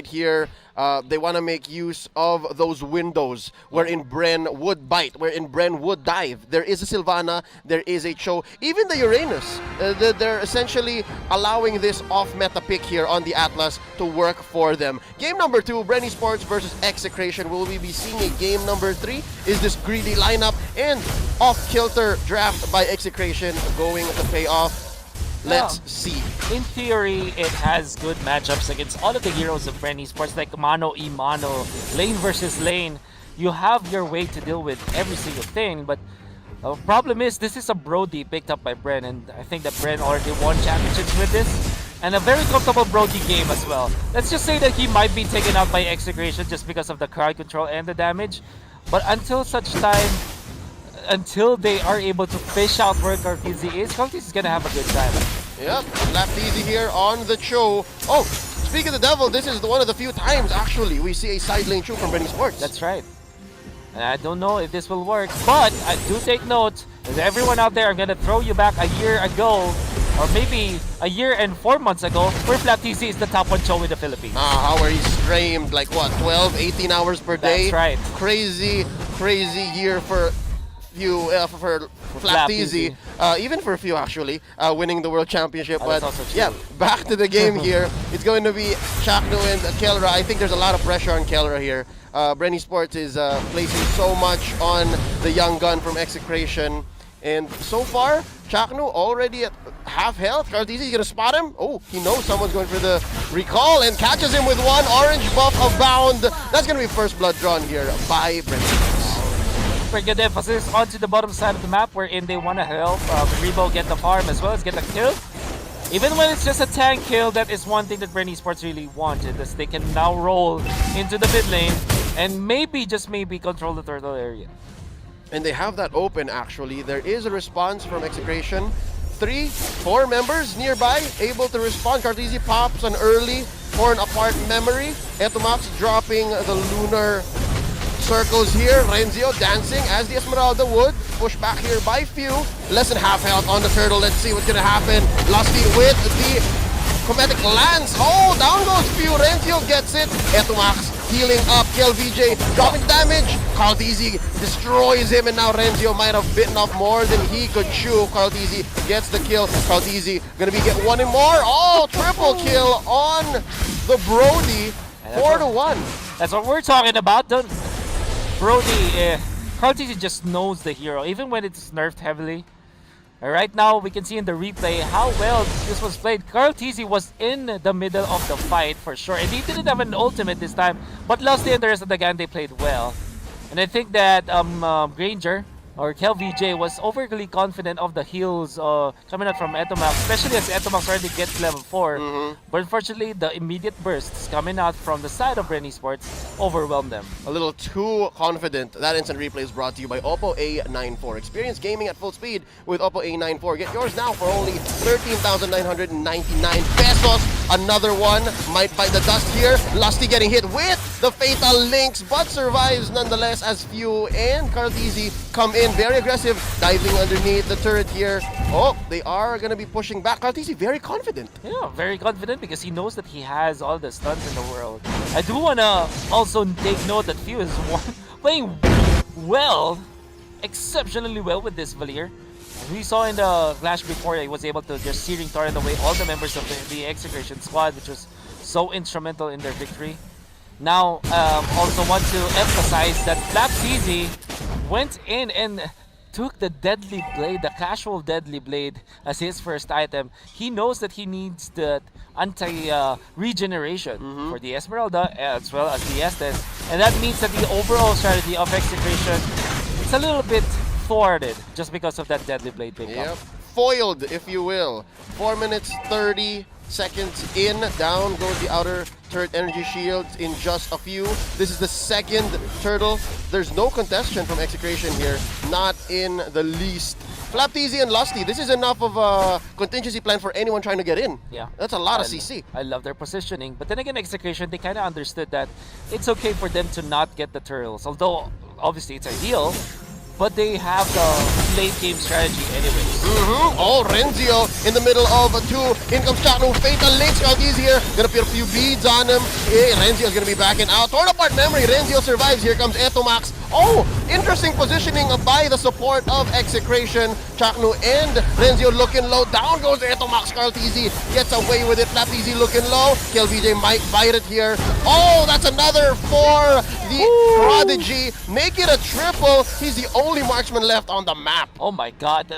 market here. They want to make use of those windows wherein BREN would bite, wherein BREN would dive. There is a Sylvana, there is a Cho, even the Uranus. They're essentially allowing this off-meta pick here on the Atlas to work for them. Game number 2, BREN Esports versus Execration. Will we be seeing a game number 3? Is this greedy lineup and off-kilter draft by Execration going to pay off? Let's see. In theory, it has good matchups against all of the heroes of BREN Esports, like mano y mano, lane versus lane. You have your way to deal with every single thing, but the problem is this is a Brody picked up by BREN, and I think that BREN already won championships with this, and a very comfortable Brody game as well. Let's just say that he might be taken out by Execration just because of the crowd control and the damage, but until such time, until they are able to fish out where Cartesi is gonna have a good time. Yep, Lapteezy here on the Cho. Oh, speak of the devil, this is one of the few times actually we see a side lane Cho from BREN Esports. That's right. And I don't know if this will work, but I do take note that everyone out there, I'm gonna throw you back a year ago, or maybe a year and 4 months ago, where Lapteezy is the top 1 Cho in the Philippines. How are he streamed like what, 12, 18 hours per day? That's right. Crazy year for Lapteezy, even for a few actually, winning the World Championship. But yeah, back to the game here. It's going to be Chakno and Kelra. I think there's a lot of pressure on Kelra here. BREN Esports is placing so much on the young gun from Execration. And so far, Chakno already at half health. Cartesi is going to spot him. Oh, he knows someone's going for the recall and catches him with one orange buff of bound. That's going to be first blood drawn here by BREN Esports. Pretty good emphasis onto the bottom side of the map, wherein they want to help Rebo get the farm as well as get the kill. Even when it's just a tank kill, that is one thing that BREN Esports really wanted, as they can now roll into the mid lane and maybe, just maybe, control the turtle area. And they have that open actually. There is a response from Execration. 3, 4 members nearby able to respond. Cartesi pops an early torn apart memory. Etomax dropping the lunar circles here. Renzio dancing as the Esmeralda would. Push back here by few. Less than half health on the turtle. Let's see what's gonna happen. Lusty with the Cometic Lance. Oh, down goes few. Renzio gets it. Etomax healing up. Kill VJ dropping damage. Cartesi destroys him, and now Renzio might have bitten off more than he could chew. Cartesi gets the kill. Cartesi gonna be get one and more. Oh, triple kill on the Brody. 4-1. That's what we're talking about. Brody, Cartesi just knows the hero, even when it's nerfed heavily. Right now, we can see in the replay how well this was played. Cartesi was in the middle of the fight for sure, and he didn't have an ultimate this time. But Lusty and the rest of the gang, they played well. And I think that Granger, or Kel VJ, was overly confident of the heals coming out from Etomax, especially as Etomax already gets level 4. But unfortunately, the immediate bursts coming out from the side of BREN Esports overwhelmed them. A little too confident. That instant replay is brought to you by Oppo A94. Experience gaming at full speed with Oppo A94. Get yours now for only 13,999 pesos. Another one might bite the dust here. Lusty getting hit with the Fatal Links, but survives nonetheless as Few and Cartesi come in very aggressive, diving underneath the turret here. Oh, they are going to be pushing back. Cartesi very confident. Yeah, very confident because he knows that he has all the stuns in the world. I do want to also take note that Few is playing well, exceptionally well with this Valier. We saw in the Clash before, he was able to just searing torrent away all the members of the Execration squad, which was so instrumental in their victory. Now, also want to emphasize that Lapteezy went in and took the Deadly Blade, the casual Deadly Blade, as his first item. He knows that he needs the anti-regeneration for the Esmeralda as well as the Estes. And that means that the overall strategy of Execration is a little bit thwarted just because of that Deadly Blade pickup. Yep, foiled, if you will. 4 minutes 30 seconds in, down goes the outer turret energy shields in just a few. This is the second turtle. There's no contestation from Execration here, not in the least. Lapteezy and Lusty, this is enough of a contingency plan for anyone trying to get in. Yeah. That's a lot of CC. I love their positioning, but then again, Execration, they kind of understood that it's okay for them to not get the turtles, although obviously it's ideal, but they have the late game strategy anyways. Oh, Renzio in the middle of two. In comes Chakno. Fatal Links. Scoutie's here. Gonna put a few beads on him. Renzio's gonna be backing out. Torn apart memory. Renzio survives. Here comes Etomax. Oh, interesting positioning by the support of Execration. Chakno and Renzio looking low. Down goes Etomax. Carlteasy gets away with it. Flapteasy looking low. KLVJ might bite it here. Oh, that's another for the Prodigy. Make it a triple. He's the only marksman left on the map. Oh my god.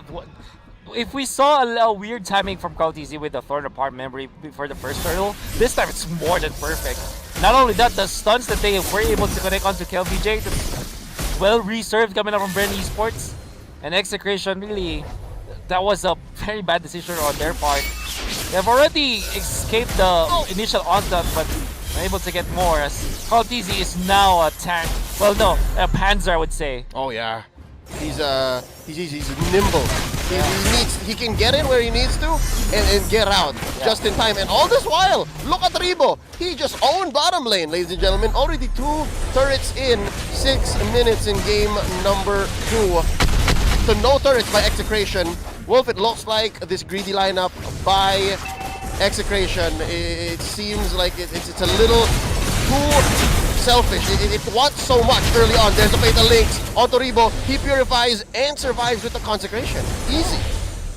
If we saw a weird timing from Carlteasy with the Thorn Apart memory before the first turtle, this time it's more than perfect. Not only that, the stunts that they were able to connect onto KLVJ, that's well reserved coming up from BREN Esports. And Execration, really, that was a very bad decision on their part. They've already escaped the initial onslaught, but are able to get more as Carlteasy is now a tank. Well, no, a Panzer, I would say. Oh yeah, he's nimble. He can get in where he needs to and get out just in time. And all this while, look at Rebo. He just owned bottom lane, ladies and gentlemen. Already 2 turrets in 6 minutes in game number 2. So no turrets by Execration. Wolf, it looks like this greedy lineup by Execration. It seems like it's a little too selfish. It wants so much early on. There's the Fatal Links onto Rebo. He purifies and survives with the Consecration. Easy.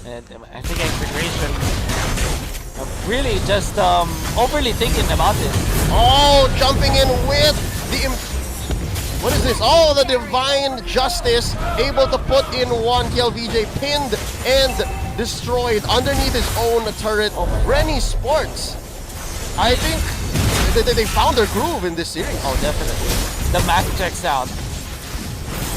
And I think Execration really just overly thinking about this. Oh, jumping in with the... What is this? Oh, the Divine Justice. Able to put in one. KLVJ pinned and destroyed underneath his own turret. BREN Esports, I think they found their groove in this series. Oh, definitely. The math checks out.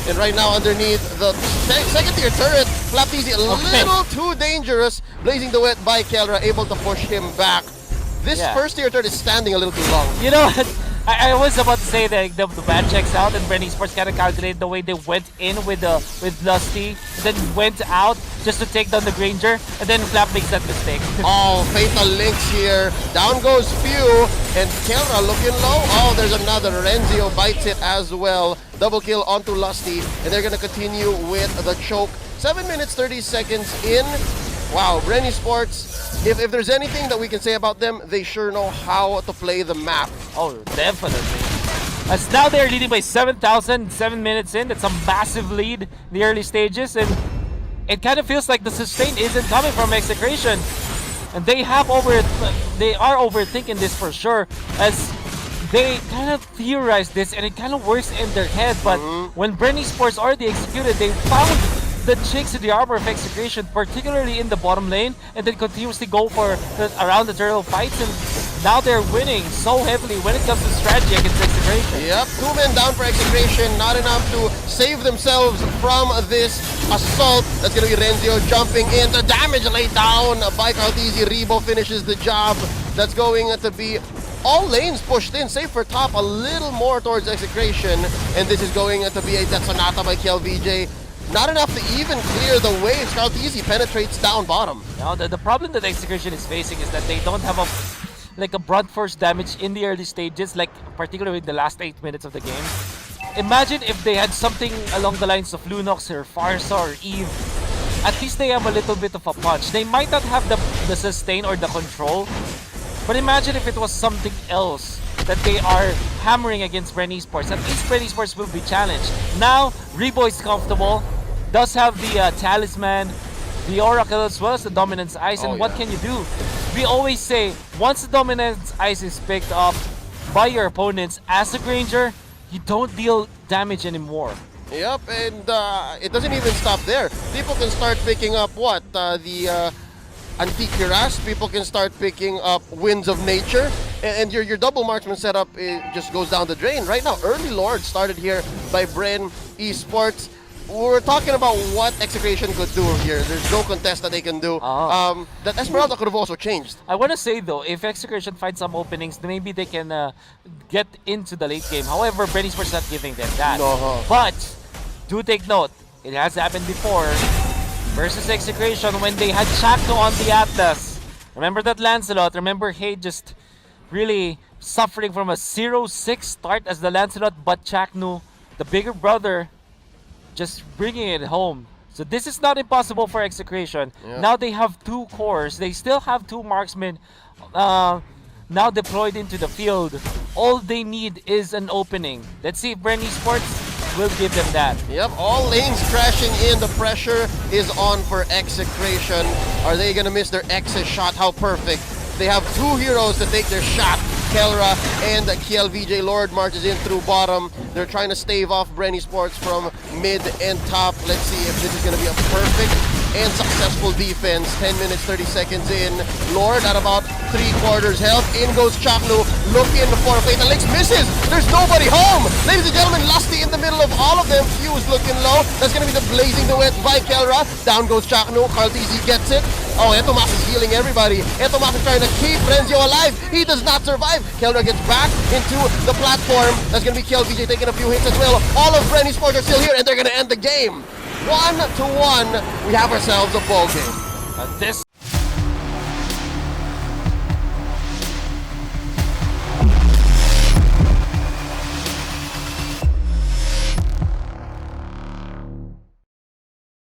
And right now underneath the second tier turret, Flapteasy a little too dangerous. Blazing the Wet by Kelra, able to push him back. This first tier turret is standing a little too long. You know what? I was about to say that the math checks out, and BREN Esports kind of calculated the way they went in with Lusty, then went out just to take down the Granger, and then Flap makes that mistake. Oh, Fatal Links here. Down goes Few, and Kelra looking low. Oh, there's another. Renzio bites it as well. Double kill onto Lusty, and they're going to continue with the choke. 7 minutes, 30 seconds in. Wow, BREN Esports, if there's anything that we can say about them, they sure know how to play the map. Oh, definitely. As now they're leading by 7,000, 7 minutes in. That's a massive lead in the early stages, and it kind of feels like the sustain isn't coming from Execration. And they are overthinking this for sure, as they kind of theorize this and it kind of works in their head, but when BREN Esports already executed, they found the chinks in the armor of Execration, particularly in the bottom lane, and then continuously go for around the turtle fights, and now they're winning so heavily when it comes to strategy against Execration. Yep, 2 men down for Execration, not enough to save themselves from this assault. That's going to be Renzio jumping in. The damage laid down by Carlteasy. Rebo finishes the job. That's going to be all lanes pushed in, save for top, a little more towards Execration, and this is going to be a Death Sonata by KLVJ. Not enough to even clear the waves. Carlteasy penetrates down bottom. Now, the problem that Execration is facing is that they don't have a brunt force damage in the early stages, like particularly in the last 8 minutes of the game. Imagine if they had something along the lines of Lunox or Farsa or Eve. At least they have a little bit of a punch. They might not have the sustain or the control, but imagine if it was something else that they are hammering against BREN Esports. At least BREN Esports will be challenged. Now, Rebo is comfortable, does have the Talisman, the Oracle, as well as the Dominance Ice, and what can you do? We always say, once the Dominance Ice is picked up by your opponents as a Granger, you don't deal damage anymore. Yep, and it doesn't even stop there. People can start picking up the Antique Cuirass. People can start picking up Winds of Nature, and your double marksman setup just goes down the drain. Right now, Early Lord started here by BREN Esports. We're talking about what Execration could do here. There's no contest that they can do. That Esmeralda could have also changed. I want to say though, if Execration finds some openings, maybe they can get into the late game. However, BREN Esports not giving them that. No. But do take note, it has happened before versus Execration when they had Chakno on the Atlas. Remember that Lancelot? Remember Hade just really suffering from a 0-6 start as the Lancelot, but Chakno, the bigger brother, just bringing it home So this is not impossible for Execration. Yeah. Now they have 2 cores. They still have 2 marksmen now deployed into the field. All they need is an opening. Let's see if BREN Esports will give them that. Yep, all lanes crashing in. The pressure is on for Execration. Are they gonna miss their EXE shot? How perfect. They have 2 heroes to take their shot. Kelra and KLVJ Lord marches in through bottom. They're trying to stave off BREN Esports from mid and top. Let's see if this is going to be a perfect and successful defense. 10 minutes, 30 seconds in. Lord at about 3/4 health. In goes Chaklu, looking for Fatal X. Misses! There's nobody home! Ladies and gentlemen, Lusty in the middle of all of them. Fuse looking low. That's going to be the Blazing the Wet by Kelra. Down goes Chaklu. Karltzy gets it. Oh, Etomax is healing everybody. Etomax is trying to keep Renzio alive. He does not survive. Kelra gets back into the platform. That's going to be KLVJ taking a few hits as well. All of BREN Esports are still here, and they're going to end the game. 1-1. We have ourselves a ball game. This